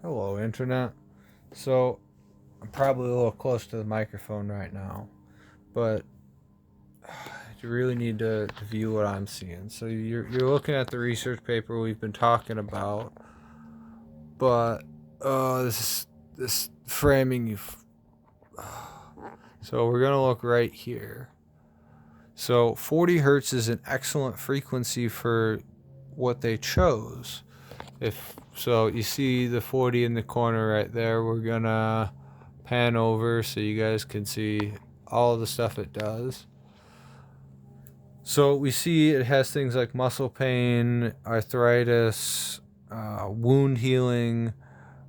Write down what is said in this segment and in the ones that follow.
Hello, Internet. So, I'm probably a little close to the microphone right now, but you really need to view what I'm seeing. So, you're looking at the research paper we've been talking about, but this framing you. So, we're gonna look right here. So, 40 hertz is an excellent frequency for what they chose. If so, you see the 40 in the corner right there. We're gonna pan over so you guys can see all of the stuff it does. So we see it has things like muscle pain, arthritis, wound healing,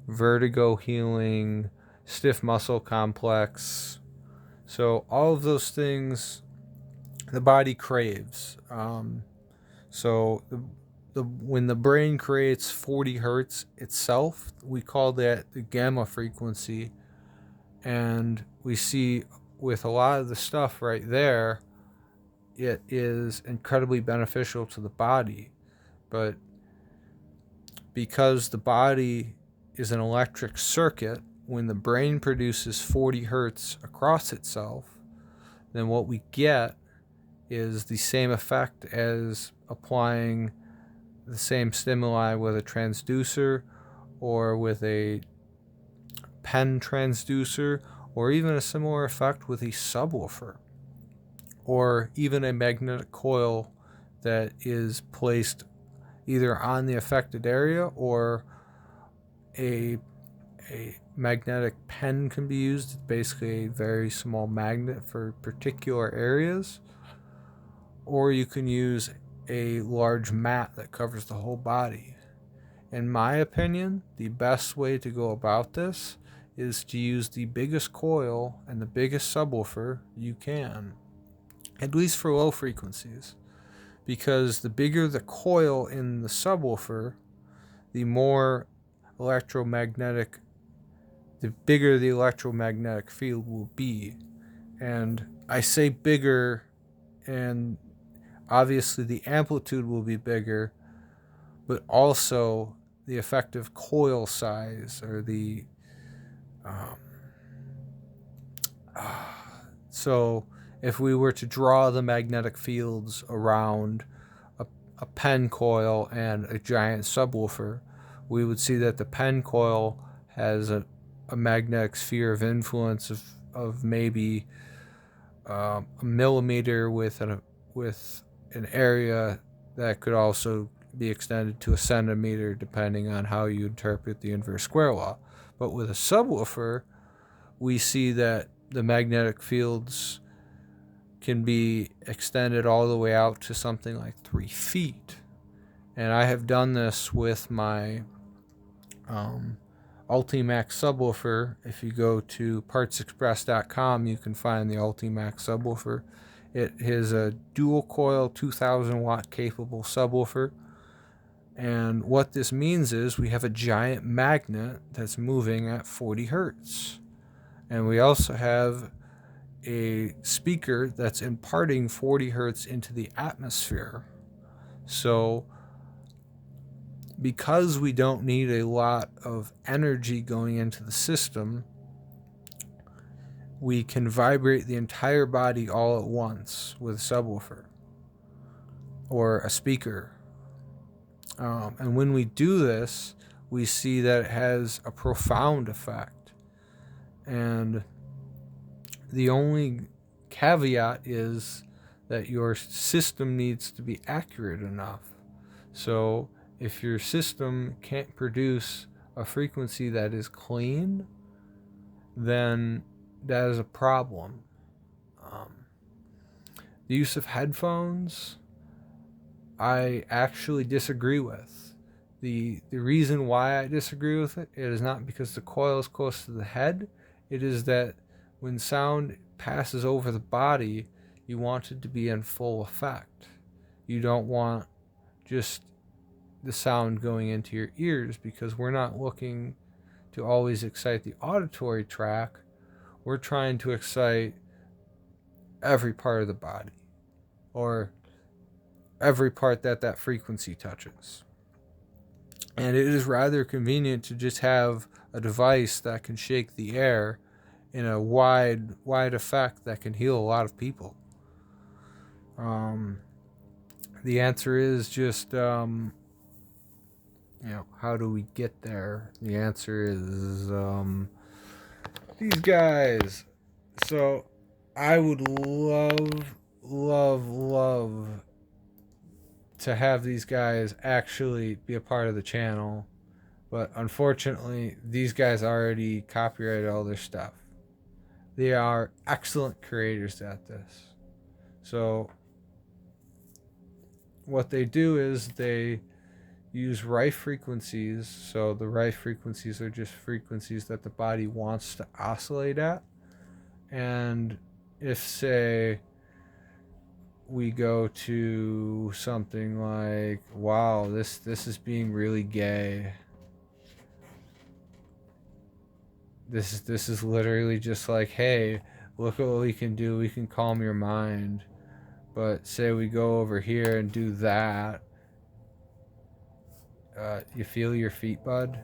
vertigo healing, stiff muscle complex. So all of those things the body craves. So when the brain creates 40 hertz itself, we call that the gamma frequency. And we see with a lot of the stuff right there, it is incredibly beneficial to the body. But because the body is an electric circuit, when the brain produces 40 hertz across itself, then what we get is the same effect as applying the same stimuli with a transducer or with a pen transducer, or even a similar effect with a subwoofer, or even a magnetic coil that is placed either on the affected area, or a magnetic pen can be used. It's basically a very small magnet for particular areas, or you can use a large mat that covers the whole body. In my opinion, the best way to go about this is to use the biggest coil and the biggest subwoofer you can, at least for low frequencies, because the bigger the coil in the subwoofer, the more electromagnetic, the bigger the electromagnetic field will be. And I say bigger, and obviously the amplitude will be bigger, but also the effective coil size, or the um, so if we were to draw the magnetic fields around a pen coil and a giant subwoofer, we would see that the pen coil has a magnetic sphere of influence of maybe a millimeter with an area that could also be extended to a centimeter depending on how you interpret the inverse square law. But with a subwoofer, we see that the magnetic fields can be extended all the way out to something like 3 feet. And I have done this with my Ultimax subwoofer. If you go to partsexpress.com, you can find the Ultimax subwoofer. It is a dual coil 2000 watt capable subwoofer. And what this means is we have a giant magnet that's moving at 40 hertz. And we also have a speaker that's imparting 40 hertz into the atmosphere. So because we don't need a lot of energy going into the system, we can vibrate the entire body all at once with a subwoofer or a speaker. And when we do this, we see that it has a profound effect. And the only caveat is that your system needs to be accurate enough. So if your system can't produce a frequency that is clean, then that is a problem. The use of headphones, I actually disagree with. The reason why I disagree with it is not because the coil is close to the head. It is that when sound passes over the body, you want it to be in full effect. You don't want just the sound going into your ears, because we're not looking to always excite the auditory tract. We're trying to excite every part of the body, or every part that frequency touches. And it is rather convenient to just have a device that can shake the air in a wide effect that can heal a lot of people. The answer is just, how do we get there? The answer is these guys. So I would love to have these guys actually be a part of the channel. But unfortunately, these guys already copyrighted all their stuff. They are excellent creators at this. So what they do is they use Rife frequencies. So the Rife frequencies are just frequencies that the body wants to oscillate at. And if, say, we go to something like, wow, this is being really gay. This is literally just like, hey, look at what we can do. We can calm your mind. But say we go over here and do that. You feel your feet, bud?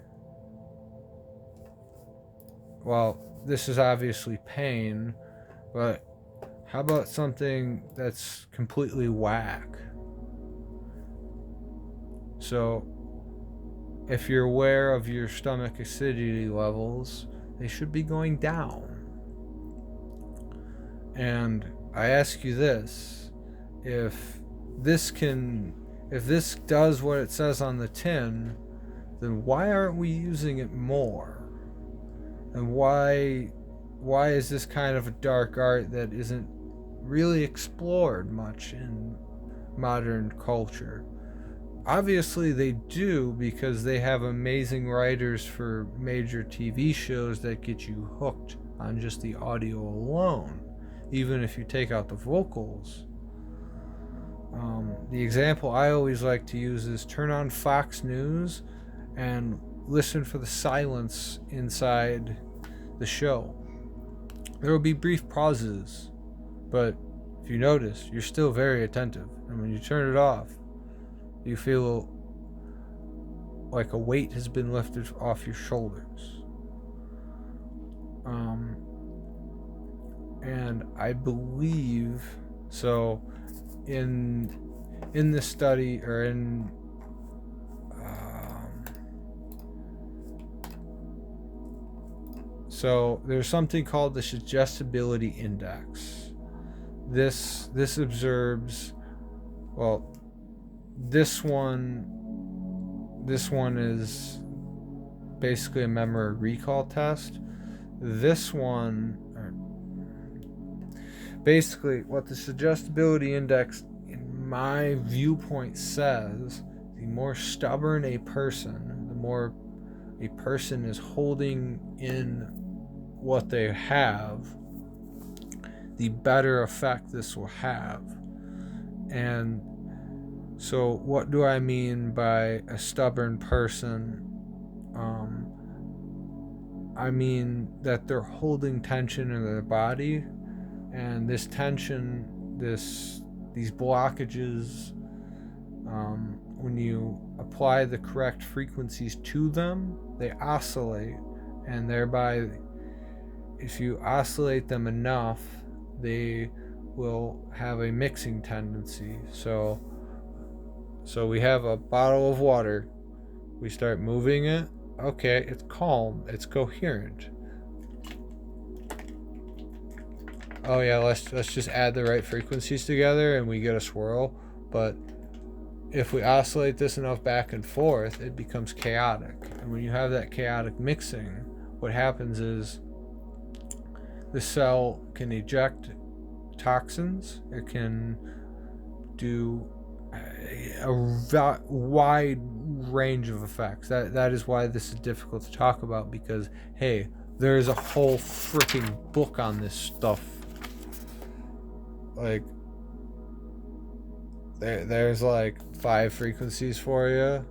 Well, this is obviously pain, but how about something that's completely whack? So, if you're aware of your stomach acidity levels, they should be going down. And I ask you this, if this does what it says on the tin, then why aren't we using it more? And why is this kind of a dark art that isn't really explored much in modern culture? Obviously they do, because they have amazing writers for major TV shows that get you hooked on just the audio alone, even if you take out the vocals. The example I always like to use is turn on Fox News and listen for the silence inside the show. There will be brief pauses, but if you notice, you're still very attentive. And when you turn it off, you feel like a weight has been lifted off your shoulders. And I believe, so in this study, or in so there's something called the suggestibility index. This observes, well, this one is basically a memory recall test. This one, basically what the suggestibility index in my viewpoint says, the more stubborn a person, the more a person is holding in what they have, the better effect this will have. And so what do I mean by a stubborn person? I mean that they're holding tension in their body, and this tension, these blockages, when you apply the correct frequencies to them, they oscillate, and thereby, if you oscillate them enough, they will have a mixing tendency. So we have a bottle of water, we start moving it, okay, it's calm, it's coherent. Oh yeah, let's just add the right frequencies together and we get a swirl. But if we oscillate this enough back and forth, it becomes chaotic. And when you have that chaotic mixing, what happens is the cell can eject toxins. It can do a wide range of effects. That is why this is difficult to talk about, because hey, there's a whole freaking book on this stuff. Like there's like 5 frequencies for you.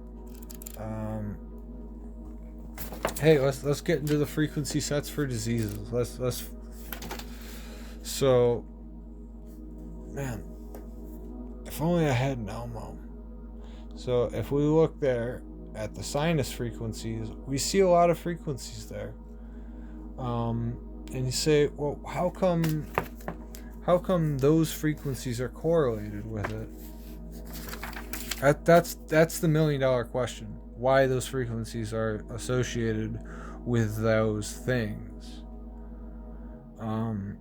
Hey, let's get into the frequency sets for diseases. Let's so, man, if only I had an Elmo. So if we look there, at the sinus frequencies, we see a lot of frequencies there. And you say, well, how come those frequencies are correlated with it? That's the $1 million question. Why those frequencies are associated with those things. And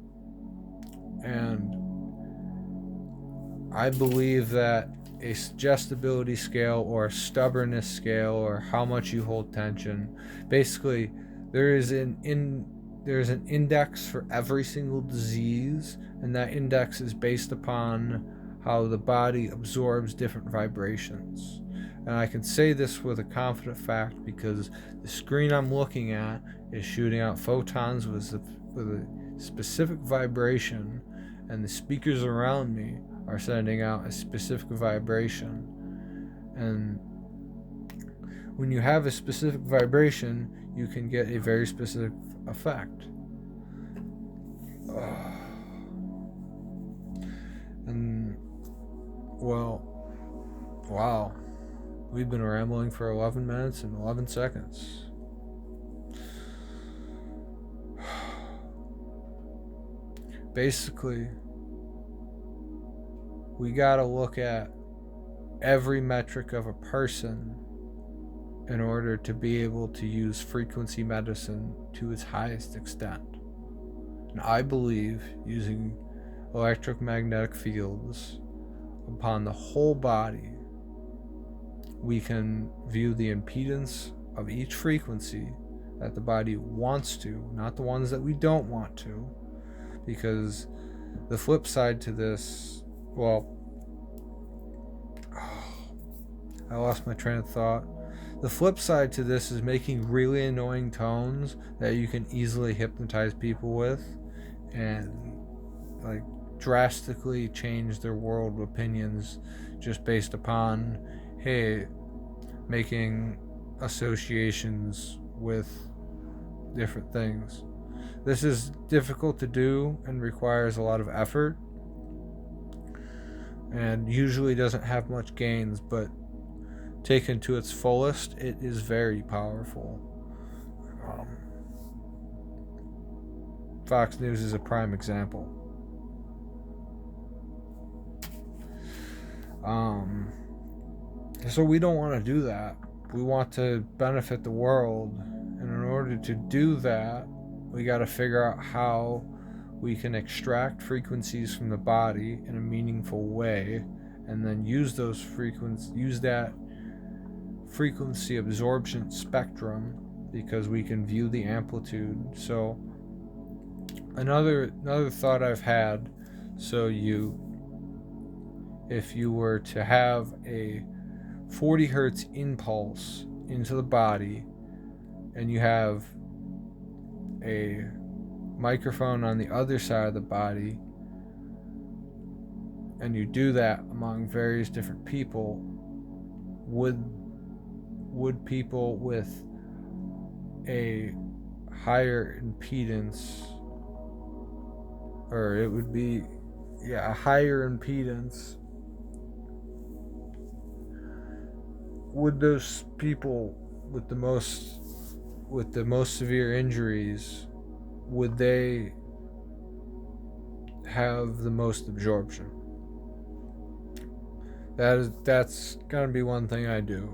I believe that a suggestibility scale or a stubbornness scale, or how much you hold tension, basically there's an index for every single disease, and that index is based upon how the body absorbs different vibrations. And I can say this with a confident fact because the screen I'm looking at is shooting out photons with a specific vibration, and the speakers around me are sending out a specific vibration. And when you have a specific vibration, you can get a very specific effect. And, well, wow. We've been rambling for 11 minutes and 11 seconds. Basically, we gotta look at every metric of a person in order to be able to use frequency medicine to its highest extent. And I believe using electromagnetic fields upon the whole body, we can view the impedance of each frequency that the body wants to, not the ones that we don't want to, because the flip side to this, well, I lost my train of thought. The flip side to this is making really annoying tones that you can easily hypnotize people with and like drastically change their world opinions just based upon, hey, making associations with different things. This is difficult to do and requires a lot of effort and usually doesn't have much gains, but taken to its fullest, it is very powerful. Fox News is a prime example. So we don't want to do that. We want to benefit the world, and in order to do that, we got to figure out how we can extract frequencies from the body in a meaningful way, and then use that frequency absorption spectrum, because we can view the amplitude. So another thought I've had, if you were to have a 40 hertz impulse into the body, and you have a microphone on the other side of the body, and you do that among various different people, would people with a higher impedance, or it would be a higher impedance, would those people with the most severe injuries, would they have the most absorption? That's gonna be one thing I do.